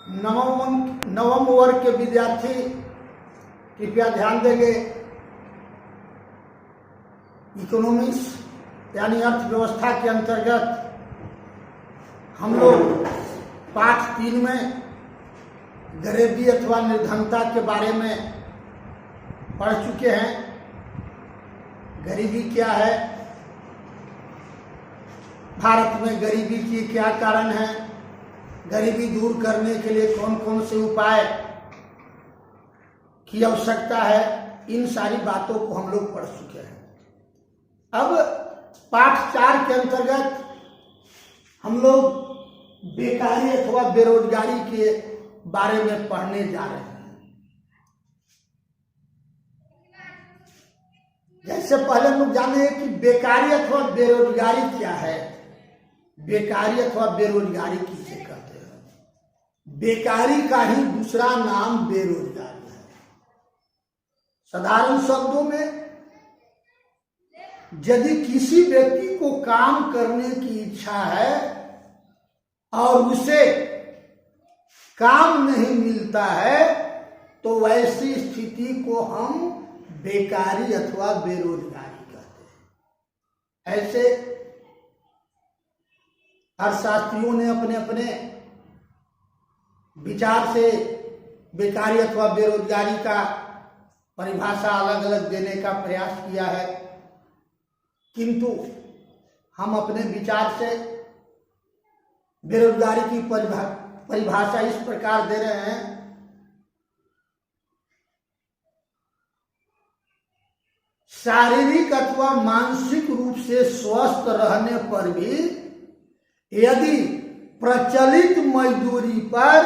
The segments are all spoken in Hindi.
नवम वर्ग के विद्यार्थी कृपया ध्यान देंगे। इकोनॉमिक्स यानी अर्थव्यवस्था के अंतर्गत हम लोग पाठ 3 में गरीबी अथवा निर्धनता के बारे में पढ़ चुके हैं। गरीबी क्या है, भारत में गरीबी के क्या कारण हैं, गरीबी दूर करने के लिए कौन कौन से उपाय की आवश्यकता है, इन सारी बातों को हम लोग पढ़ चुके हैं। अब पाठ 4 के अंतर्गत हम लोग बेकारी अथवा बेरोजगारी के बारे में पढ़ने जा रहे हैं। जैसे पहले हम लोग जाने कि बेकारी अथवा बेरोजगारी क्या है। बेकारी अथवा बेरोजगारी किसे कहते हैं? बेकारी का ही दूसरा नाम बेरोजगारी है। साधारण शब्दों में यदि किसी व्यक्ति को काम करने की इच्छा है और उसे काम नहीं मिलता है तो वैसी स्थिति को हम बेकारी अथवा बेरोजगारी कहते हैं। ऐसे अर्थशास्त्रियों ने अपने अपने विचार से बेकारी अथवा बेरोजगारी का परिभाषा अलग अलग देने का प्रयास किया है, किंतु हम अपने विचार से बेरोजगारी की परिभाषा इस प्रकार दे रहे हैं। शारीरिक अथवा मानसिक रूप से स्वस्थ रहने पर भी यदि प्रचलित मजदूरी पर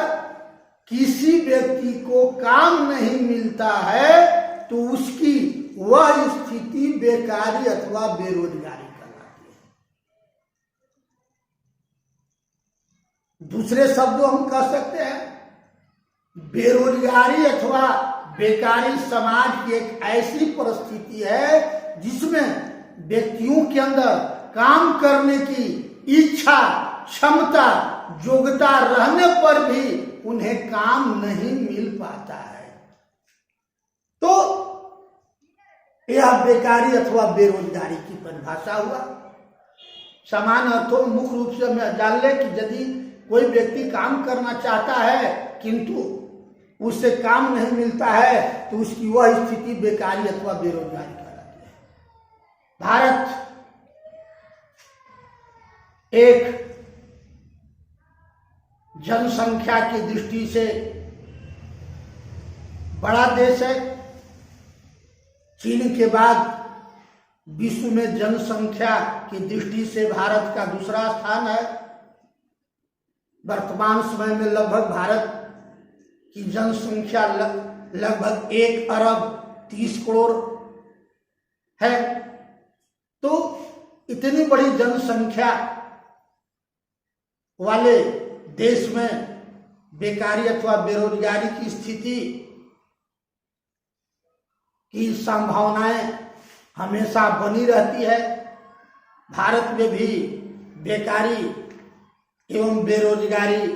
किसी व्यक्ति को काम नहीं मिलता है तो उसकी वह स्थिति बेकारी अथवा बेरोजगारी कहलाती है। दूसरे शब्दों हम कह सकते हैं बेरोजगारी अथवा बेकारी समाज की एक ऐसी परिस्थिति है जिसमें व्यक्तियों के अंदर काम करने की इच्छा, क्षमता, योग्यता रहने पर भी उन्हें काम नहीं मिल पाता है। तो यह बेकारी अथवा बेरोजगारी की परिभाषा हुआ। समान अर्थों में मुख्य रूप से हमें जान ले कि यदि कोई व्यक्ति काम करना चाहता है किंतु उससे काम नहीं मिलता है तो उसकी वह स्थिति बेकारी अथवा बेरोजगारी कहलाती है। भारत एक जनसंख्या की दृष्टि से बड़ा देश है। चीन के बाद विश्व में जनसंख्या की दृष्टि से भारत का दूसरा स्थान है। वर्तमान समय में लगभग भारत की जनसंख्या लगभग 1 अरब 30 करोड़ है। तो इतनी बड़ी जनसंख्या वाले देश में बेकारी अथवा बेरोजगारी की स्थिति की संभावनाएं हमेशा बनी रहती है। भारत में भी बेकारी एवं बेरोजगारी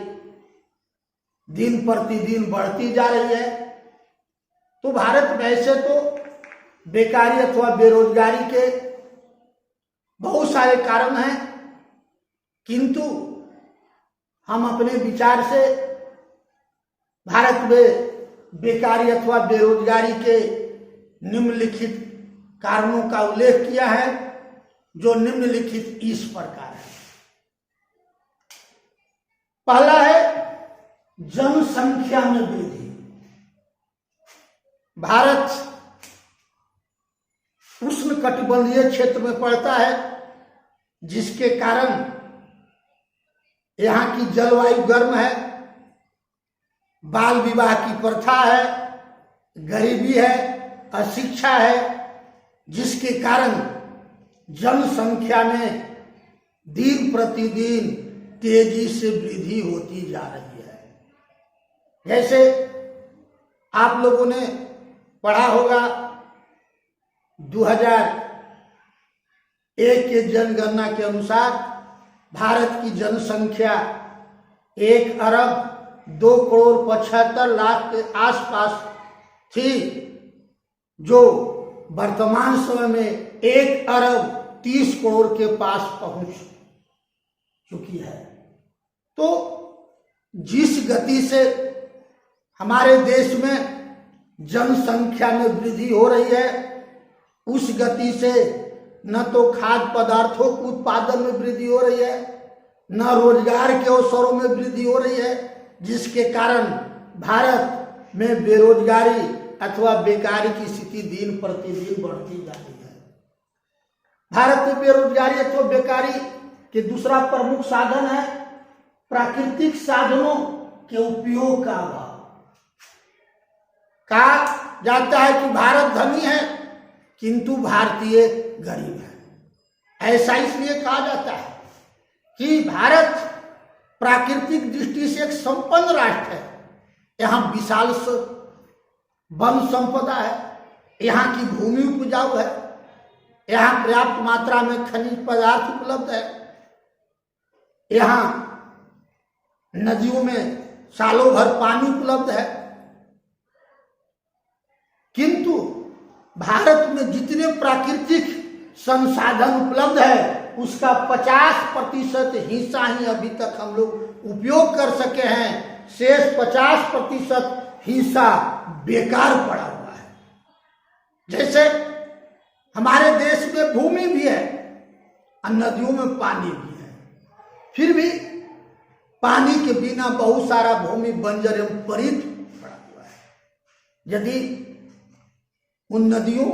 दिन प्रतिदिन बढ़ती जा रही है। तो भारत में ऐसे तो बेकारी अथवा बेरोजगारी के बहुत सारे कारण हैं, किंतु हम अपने विचार से भारत में बेकारी अथवा बेरोजगारी के निम्नलिखित कारणों का उल्लेख किया है, जो निम्नलिखित इस प्रकार है। पहला है जनसंख्या में वृद्धि। भारत उष्णकटिबंधीय क्षेत्र में पड़ता है, जिसके कारण यहाँ की जलवायु गर्म है, बाल विवाह की प्रथा है, गरीबी है, अशिक्षा है, जिसके कारण जनसंख्या में दिन प्रतिदिन तेजी से वृद्धि होती जा रही है। जैसे आप लोगों ने पढ़ा होगा 2001 के जनगणना के अनुसार भारत की जनसंख्या 1 अरब 2,75,00,000 के आसपास थी, जो वर्तमान समय में 1,30,00,00,000 के पास पहुंच चुकी है। तो जिस गति से हमारे देश में जनसंख्या में वृद्धि हो रही है, उस गति से न तो खाद्य पदार्थों के उत्पादन में वृद्धि हो रही है, न रोजगार के अवसरों में वृद्धि हो रही है, जिसके कारण भारत में बेरोजगारी अथवा बेकारी की स्थिति दिन प्रतिदिन बढ़ती जा रही है। भारत में बेरोजगारी अथवा बेकारी के दूसरा प्रमुख साधन है प्राकृतिक साधनों के उपयोग का अभाव। कहा जाता है कि भारत धनी है किंतु भारतीय गरीब है। ऐसा इसलिए कहा जाता है कि भारत प्राकृतिक दृष्टि से एक संपन्न राष्ट्र है। यहाँ विशाल वन संपदा है, यहाँ की भूमि उपजाऊ है, यहाँ पर्याप्त मात्रा में खनिज पदार्थ उपलब्ध है, यहाँ नदियों में सालों भर पानी उपलब्ध है। किंतु भारत में जितने प्राकृतिक संसाधन उपलब्ध है उसका 50% हिस्सा ही अभी तक हम लोग उपयोग कर सके हैं। शेष 50% हिस्सा बेकार पड़ा हुआ है। जैसे हमारे देश में भूमि भी है और नदियों में पानी भी है, फिर भी पानी के बिना बहुत सारा भूमि बंजर एवं परित पड़ा हुआ है। यदि उन नदियों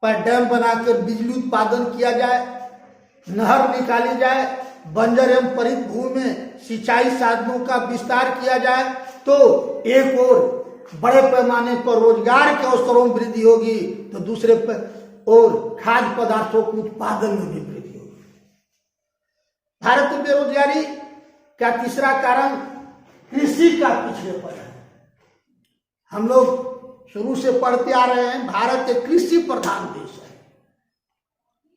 पर डैम बनाकर बिजली उत्पादन किया जाए, नहर निकाली जाए, बंजर एवं परित भूमि में सिंचाई साधनों का विस्तार किया जाए, तो एक और बड़े पैमाने पर रोजगार के अवसरों में वृद्धि होगी, तो दूसरे और खाद्य पदार्थों के उत्पादन में भी वृद्धि होगी। भारत में बेरोजगारी का तीसरा कारण कृषि का पिछड़ेपन है। हम लोग शुरू से पढ़ते आ रहे हैं, भारत एक कृषि प्रधान देश है,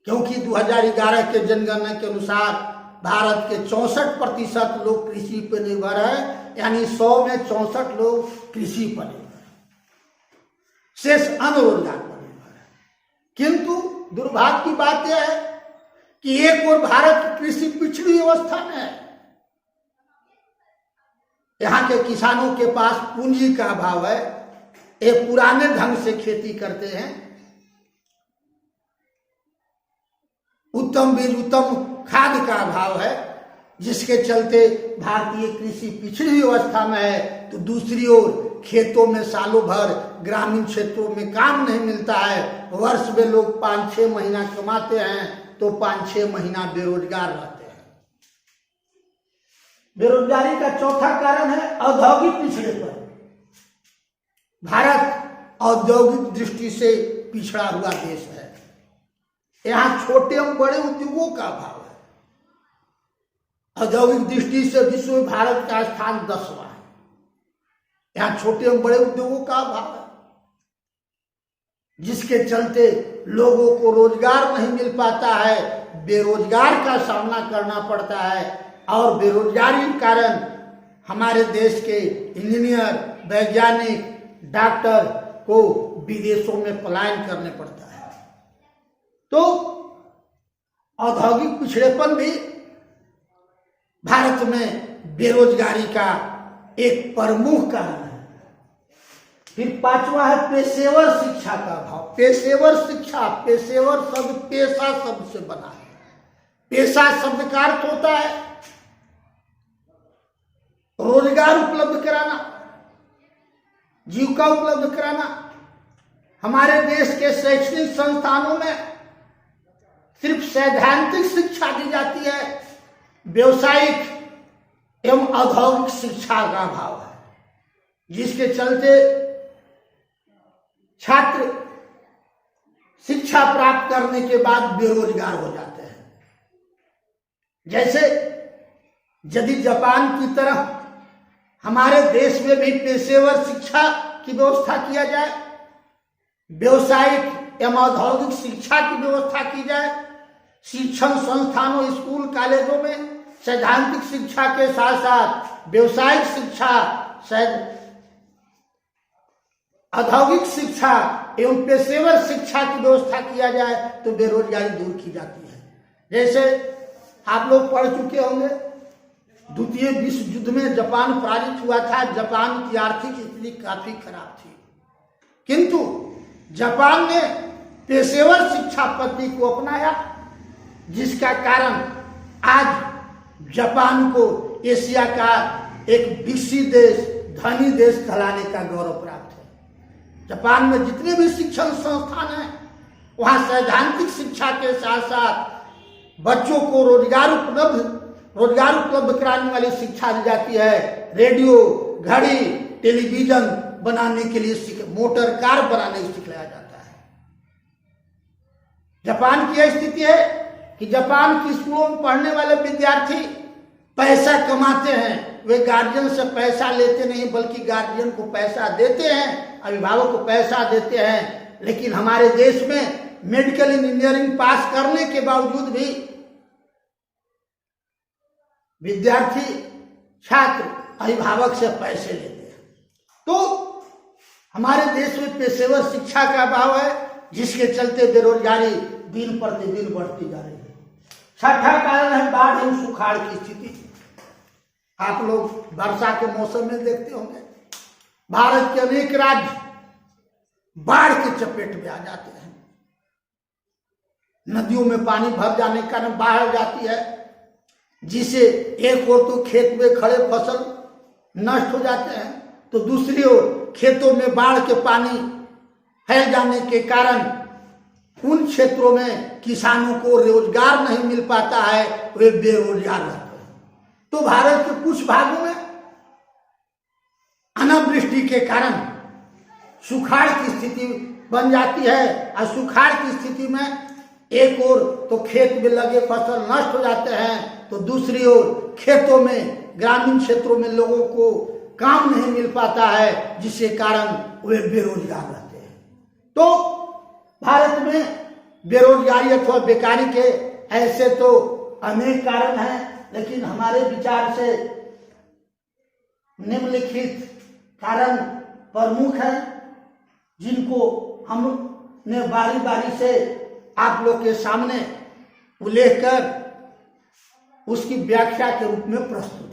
क्योंकि 2011 के जनगणना के अनुसार भारत के 64% लोग कृषि पर निर्भर है, यानी 100 में 64 लोग कृषि पर निर्भर है, शेष अन्य रोजगार पर निर्भर है। किंतु दुर्भाग्य की बात यह है कि एक और भारत कृषि पिछड़ी अवस्था में है। यहाँ के किसानों के पास पूंजी का अभाव है, एक पुराने ढंग से खेती करते हैं, उत्तम बीज उत्तम खाद का अभाव है, जिसके चलते भारतीय कृषि पिछड़ी अवस्था में है। तो दूसरी ओर खेतों में सालों भर ग्रामीण क्षेत्रों में काम नहीं मिलता है, वर्ष में लोग 5-6 महीना कमाते हैं तो 5-6 महीना बेरोजगार रहते हैं। बेरोजगारी का चौथा कारण है औद्योगिक पिछड़ेपन। भारत औद्योगिक दृष्टि से पिछड़ा हुआ देश है। यहाँ छोटे एवं बड़े उद्योगों का अभाव है। औद्योगिक दृष्टि से विश्व में भारत का स्थान 10वां है। यहाँ छोटे एवं बड़े उद्योगों का अभाव है, जिसके चलते लोगों को रोजगार नहीं मिल पाता है, बेरोजगार का सामना करना पड़ता है। और बेरोजगारी के कारण हमारे देश के इंजीनियर, वैज्ञानिक, डॉक्टर को विदेशों में पलायन करने पड़ता है। तो औद्योगिक पिछड़ेपन भी भारत में बेरोजगारी का एक प्रमुख कारण है। फिर 5वां है पेशेवर शिक्षा का अभाव। पेशेवर शिक्षा, पेशेवर शब्द पेशा शब्द से बना है। पेशा शब्द का अर्थ होता है रोजगार उपलब्ध कराना, जीविका उपलब्ध कराना। हमारे देश के शैक्षणिक संस्थानों में सिर्फ सैद्धांतिक शिक्षा दी जाती है, व्यवसायिक एवं औद्योगिक शिक्षा का अभाव है, जिसके चलते छात्र शिक्षा प्राप्त करने के बाद बेरोजगार हो जाते हैं। जैसे यदि जापान की तरह हमारे देश में भी पेशेवर शिक्षा की व्यवस्था किया जाए, व्यवसायिक एवं औद्योगिक शिक्षा की व्यवस्था की जाए, शिक्षण संस्थानों, स्कूल, कॉलेजों में सैद्धांतिक शिक्षा के साथ साथ व्यवसायिक शिक्षा, औद्योगिक शिक्षा एवं पेशेवर शिक्षा की व्यवस्था किया जाए तो बेरोजगारी दूर की जाती है। जैसे आप लोग पढ़ चुके होंगे, द्वितीय विश्व युद्ध में जापान पराजित हुआ था। जापान की आर्थिक स्थिति काफी खराब थी, किंतु जापान ने पेशेवर शिक्षा पद्धति को अपनाया, जिसका कारण आज जापान को एशिया का एक विकसित देश, धनी देश कहलाने का गौरव प्राप्त है। जापान में जितने भी शिक्षण संस्थान हैं, वहां सैद्धांतिक शिक्षा के साथ साथ बच्चों को रोजगार उपलब्ध कराने वाली शिक्षा दी जाती है। रेडियो, घड़ी, टेलीविजन बनाने के लिए, मोटर कार बनाने के सिखाया जाता है। जापान की यह स्थिति है कि जापान की स्कूलों में पढ़ने वाले विद्यार्थी पैसा कमाते हैं। वे गार्जियन से पैसा लेते नहीं, बल्कि गार्जियन को पैसा देते हैं, अभिभावक को पैसा देते हैं। लेकिन हमारे देश में मेडिकल इंजीनियरिंग पास करने के बावजूद भी विद्यार्थी, छात्र अभिभावक से पैसे लेते हैं। तो हमारे देश में पेशेवर शिक्षा का अभाव है, जिसके चलते बेरोजगारी दिन प्रतिदिन बढ़ती जा रही है। छठा कारण है बाढ़ एवं सुखाड़ की स्थिति। आप लोग वर्षा के मौसम में देखते होंगे, भारत के अनेक राज्य बाढ़ के चपेट में आ जाते हैं। नदियों में पानी भर जाने के कारण बाढ़ आ जाती है, जिसे एक ओर तो खेत में खड़े फसल नष्ट हो जाते हैं, तो दूसरी ओर खेतों में बाढ़ के पानी फैल जाने के कारण उन क्षेत्रों में किसानों को रोजगार नहीं मिल पाता है, वे बेरोजगार रहते हैं। तो भारत के कुछ भागों में अनावृष्टि के कारण सुखाड़ की स्थिति बन जाती है, और सुखाड़ की स्थिति में एक ओर तो खेत में लगे फसल नष्ट हो जाते हैं, तो दूसरी ओर खेतों में, ग्रामीण क्षेत्रों में लोगों को काम नहीं मिल पाता है, जिसके कारण वे बेरोजगार रहते हैं। तो भारत में बेरोजगारी अथवा बेकारी के ऐसे तो अनेक कारण हैं, लेकिन हमारे विचार से निम्नलिखित कारण प्रमुख हैं, जिनको हमने बारी बारी से आप लोग के सामने उल्लेख कर उसकी व्याख्या के रूप में प्रस्तुत